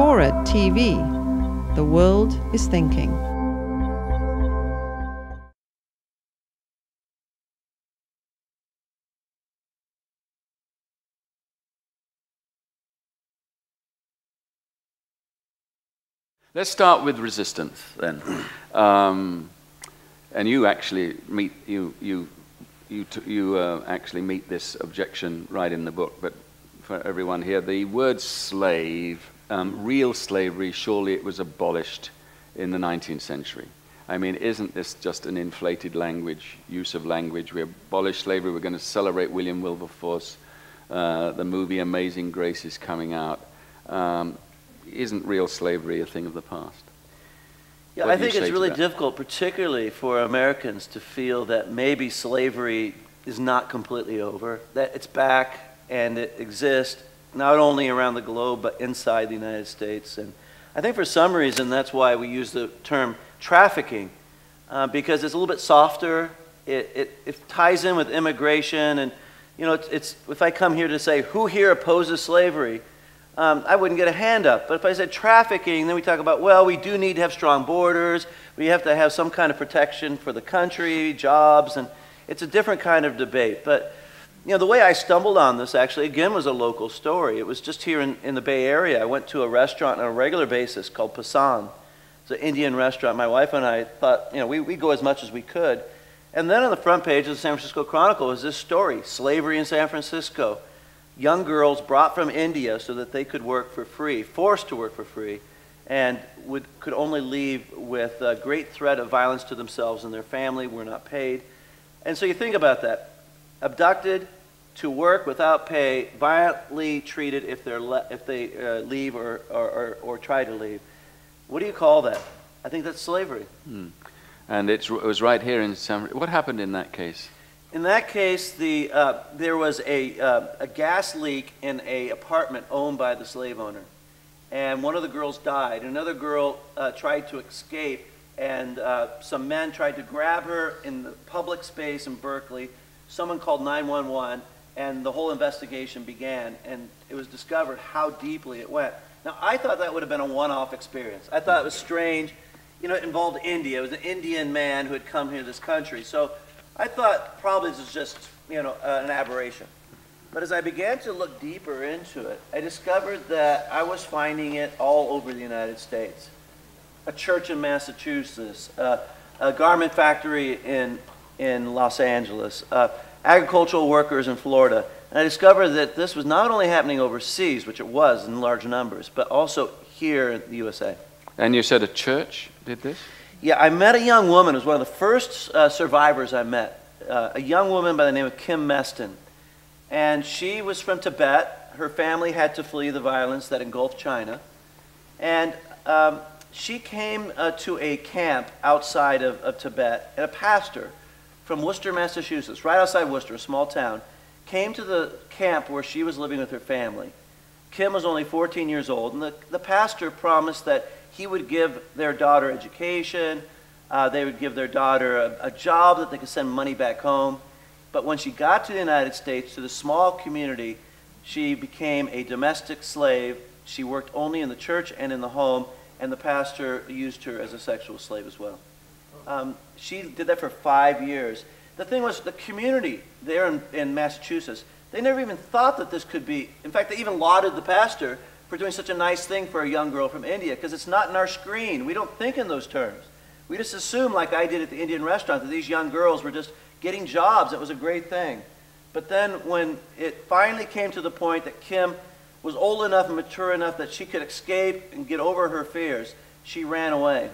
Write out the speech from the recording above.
FORA.tv. The world is thinking. Let's start with resistance then. And you actually meet actually meet this objection right in the book. But for everyone here, the word slave, real slavery, surely it was abolished in the 19th century. I mean, isn't this just an inflated use of language? We abolished slavery. We're going to celebrate William Wilberforce. The movie Amazing Grace is coming out. Isn't real slavery a thing of the past? Yeah, I think it's really difficult, particularly for Americans, to feel that maybe slavery is not completely over, that it's back and it exists not only around the globe but inside the United States. And I think for some reason that's why we use the term trafficking, because it's a little bit softer. It ties in with immigration, and you know, it's if I come here to say who here opposes slavery, I wouldn't get a hand up. But if I said trafficking, then we talk about, well, we do need to have strong borders. We have to have some kind of protection for the country, jobs, and it's a different kind of debate. But you know, the way I stumbled on this actually, again, was a local story. It was just here in the Bay Area. I went to a restaurant on a regular basis called Facade. It's an Indian restaurant. My wife and I thought, you know, we go as much as we could. And then on the front page of the San Francisco Chronicle was this story, slavery in San Francisco. Young girls brought from India so that they could work for free, forced to work for free, and could only leave with a great threat of violence to themselves and their family, were not paid. And so you think about that. Abducted to work without pay, violently treated if they leave or try to leave. What do you call that? I think that's slavery. And it was right here in San Francisco. What happened in that case? In that case, there was a gas leak in an apartment owned by the slave owner. And one of the girls died. Another girl tried to escape, and some men tried to grab her in the public space in Berkeley. Someone called 911, and the whole investigation began. And it was discovered how deeply it went. Now, I thought that would have been a one-off experience. I thought it was strange. You know, it involved India. It was an Indian man who had come here to this country. So I thought probably this was just, you know, an aberration. But as I began to look deeper into it, I discovered that I was finding it all over the United States. A church in Massachusetts, a garment factory in Los Angeles, agricultural workers in Florida. And I discovered that this was not only happening overseas, which it was in large numbers, but also here in the USA. And you said a church did this? Yeah, I met a young woman. It was one of the first survivors I met. A young woman by the name of Kim Meston. And she was from Tibet. Her family had to flee the violence that engulfed China. And she came to a camp outside of Tibet. And a pastor from Worcester, Massachusetts, right outside Worcester, a small town, came to the camp where she was living with her family. Kim was only 14 years old, and the pastor promised that he would give their daughter education, they would give their daughter a job that they could send money back home. But when she got to the United States, to the small community, she became a domestic slave. She worked only in the church and in the home, and the pastor used her as a sexual slave as well. She did that for 5 years. The thing was, the community there in Massachusetts, they never even thought that this could be. In fact, they even lauded the pastor for doing such a nice thing for a young girl from India, because it's not in our screen. We don't think in those terms. We just assume, like I did at the Indian restaurant, that these young girls were just getting jobs. It was a great thing. But then when it finally came to the point that Kim was old enough and mature enough that she could escape and get over her fears, she ran away.